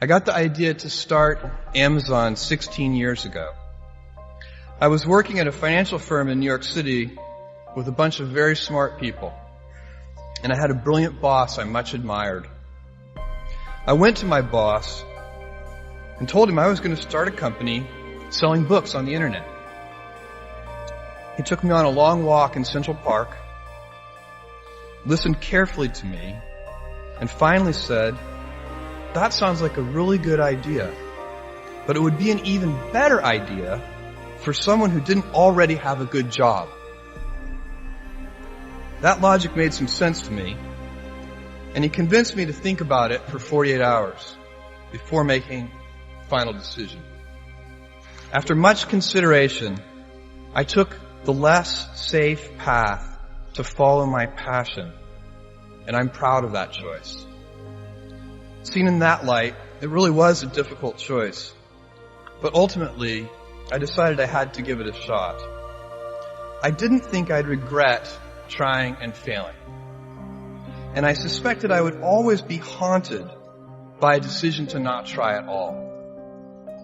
I got the idea to start Amazon 16 years ago. I was working at a financial firm in New York City with a bunch of very smart people, and I had a brilliant boss I much admired. I went to my boss and told him I was going to start a company selling books on the internet. He took me on a long walk in Central Park, listened carefully to me, and finally said, "That sounds like a really good idea, but it would be an even better idea for someone who didn't already have a good job." That logic made some sense to me, and he convinced me to think about it for 48 hours before making a final decision. After much consideration, I took the less safe path to follow my passion, and I'm proud of that choice. Seen in that light, it really was a difficult choice, but ultimately, I decided I had to give it a shot. I didn't think I'd regret trying and failing, and I suspected I would always be haunted by a decision to not try at all.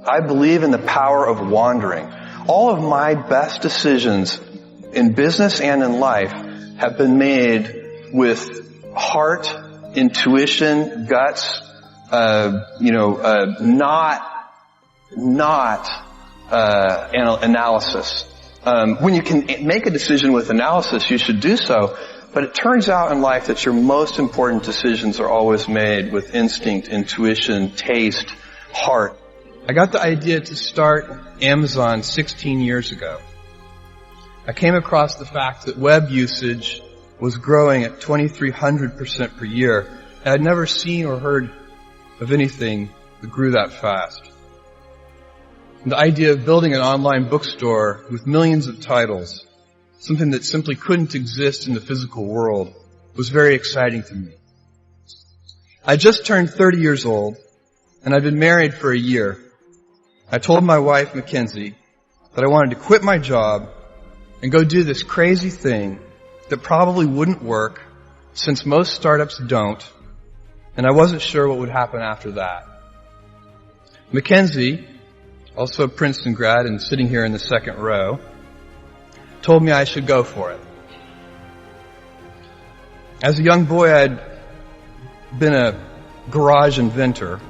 I believe in the power of wandering. All of my best decisions in business and in life have been made with heart, intuition, guts, not analysis. When you can make a decision with analysis, you should do so. But it turns out in life that your most important decisions are always made with instinct, intuition, taste, heart. I got the idea to start Amazon 16 years ago. I came across the fact that web usage was growing at 2,300% per year, and I'd never seen or heard of anything that grew that fast. And the idea of building an online bookstore with millions of titles, something that simply couldn't exist in the physical world, was very exciting to me. I just turned 30 years old, and I'd been married for a year. I told my wife, Mackenzie, that I wanted to quit my job and go do this crazy thing that probably wouldn't work, since most startups don't, and I wasn't sure what would happen after that. Mackenzie, also a Princeton grad and sitting here in the second row, told me I should go for it. As a young boy, I'd been a garage inventor.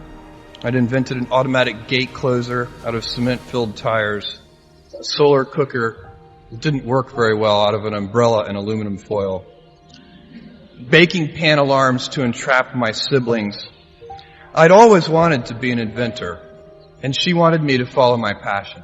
I'd invented an automatic gate closer out of cement-filled tires, a solar cooker that didn't work very well out of an umbrella and aluminum foil, baking pan alarms to entrap my siblings. I'd always wanted to be an inventor, and she wanted me to follow my passion.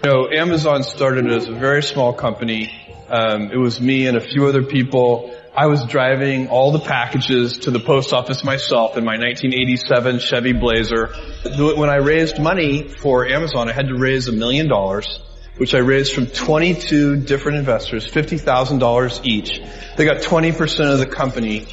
Amazon started as a very small company. It was me and a few other people. I was driving all the packages to the post office myself in my 1987 Chevy Blazer. When I raised money for Amazon, I had to raise $1 million, which I raised from 22 different investors, $50,000 each. They got 20% of the company.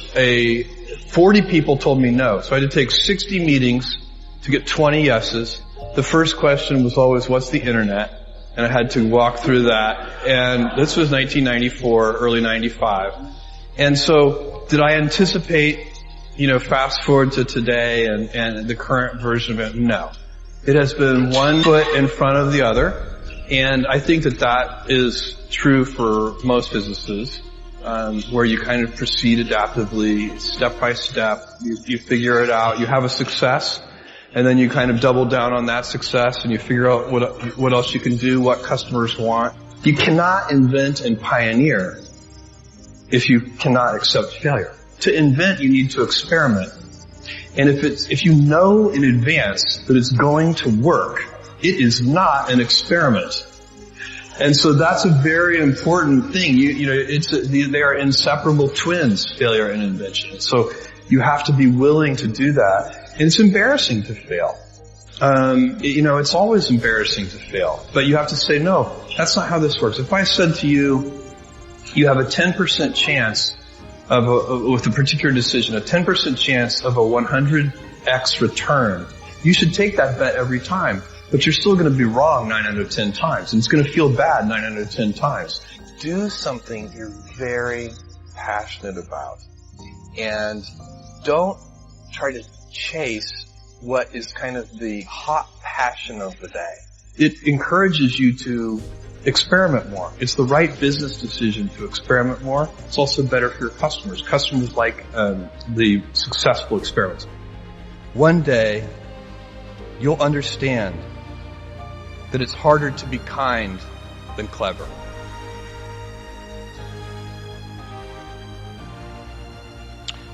40 people told me no, so I had to take 60 meetings to get 20 yeses. The first question was always, what's the internet? And I had to walk through that. And this was 1994, early 95. And so, did I anticipate, fast forward to today and the current version of it? No. It has been one foot in front of the other, and I think that is true for most businesses, where you kind of proceed adaptively, step by step, you figure it out, you have a success, and then you kind of double down on that success and you figure out what else you can do, what customers want. You cannot invent and pioneer if you cannot accept failure. To invent, you need to experiment. And if you know in advance that it's going to work, it is not an experiment. And so that's a very important thing. They are inseparable twins, failure and invention. So you have to be willing to do that. And it's embarrassing to fail. It's always embarrassing to fail. But you have to say, no, that's not how this works. If I said to you, you have a 10% chance with a particular decision, a 10% chance of a 100x return, you should take that bet every time. But you're still going to be wrong 9 out of 10 times. And it's going to feel bad 9 out of 10 times. Do something you're very passionate about. And don't try to chase what is kind of the hot passion of the day. It encourages you to experiment more. It's the right business decision to experiment more. It's also better for your customers. Customers like the successful experiments. One day, you'll understand that it's harder to be kind than clever.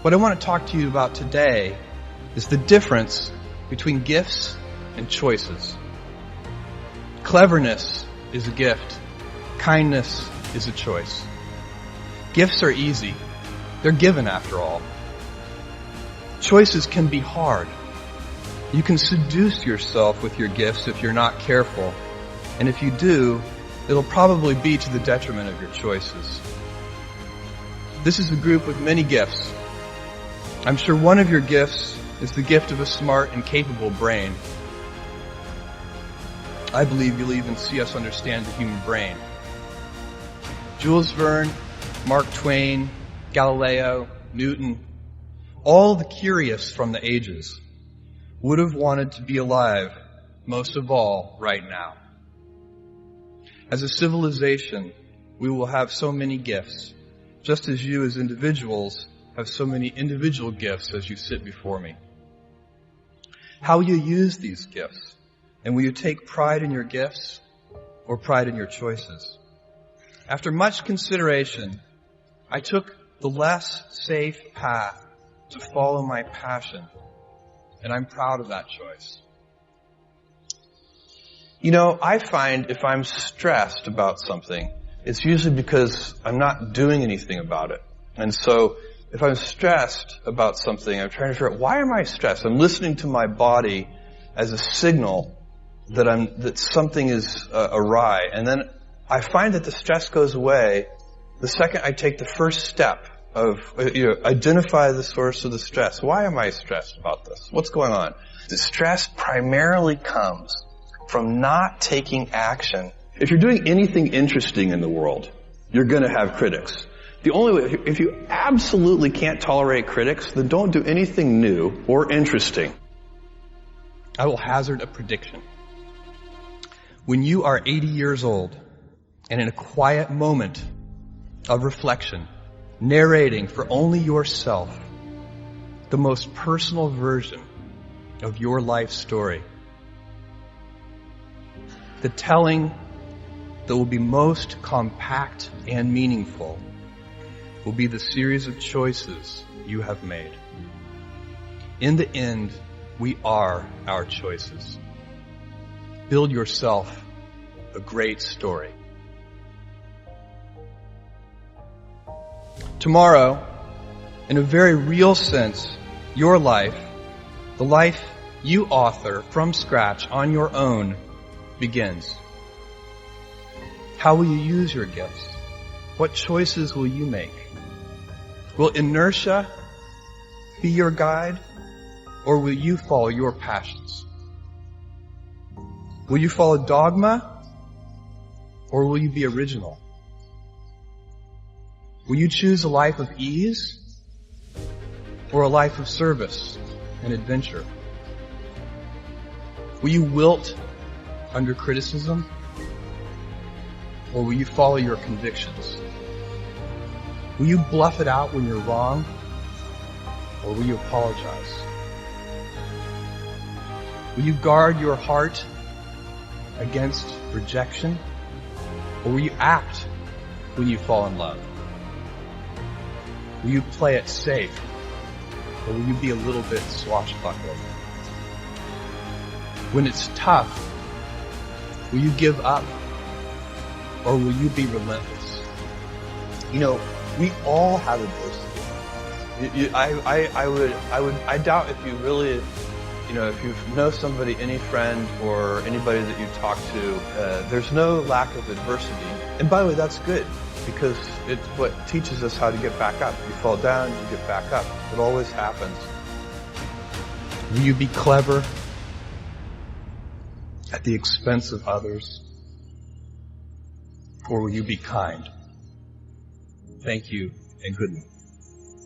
What I want to talk to you about today is the difference between gifts and choices. Cleverness is a gift. Kindness is a choice. Gifts are easy. They're given after all. Choices can be hard. You can seduce yourself with your gifts if you're not careful. And if you do, it'll probably be to the detriment of your choices. This is a group with many gifts. I'm sure one of your gifts is the gift of a smart and capable brain. I believe you'll even see us understand the human brain. Jules Verne, Mark Twain, Galileo, Newton, all the curious from the ages would have wanted to be alive, most of all, right now. As a civilization, we will have so many gifts, just as you as individuals have so many individual gifts as you sit before me. How will you use these gifts? And will you take pride in your gifts or pride in your choices? After much consideration, I took the less safe path to follow my passion, and I'm proud of that choice. You know, I find if I'm stressed about something, it's usually because I'm not doing anything about it. And so if I'm stressed about something, I'm trying to figure out, why am I stressed? I'm listening to my body as a signal that something is awry. And then I find that the stress goes away the second I take the first step of, identify the source of the stress. Why am I stressed about this? What's going on? The stress primarily comes from not taking action. If you're doing anything interesting in the world, you're going to have critics. The only way, if you absolutely can't tolerate critics, then don't do anything new or interesting. I will hazard a prediction. When you are 80 years old and in a quiet moment of reflection, narrating for only yourself the most personal version of your life story, the telling that will be most compact and meaningful will be the series of choices you have made. In the end, we are our choices. Build yourself a great story. Tomorrow, in a very real sense, your life, the life you author from scratch on your own, begins. How will you use your gifts? What choices will you make? Will inertia be your guide, or will you follow your passions? Will you follow dogma, or will you be original? Will you choose a life of ease, or a life of service and adventure? Will you wilt under criticism, or will you follow your convictions? Will you bluff it out when you're wrong, or will you apologize? Will you guard your heart against rejection, or will you act when you fall in love? Will you play it safe, or will you be a little bit swashbuckling? When it's tough, will you give up, or will you be relentless? You know, we all have adversity. I doubt if you really, if you know somebody, any friend or anybody that you talk to, there's no lack of adversity. And by the way, that's good, because it's what teaches us how to get back up. You fall down, you get back up. It always happens. Will you be clever at the expense of others, or will you be kind? Thank you, and good night.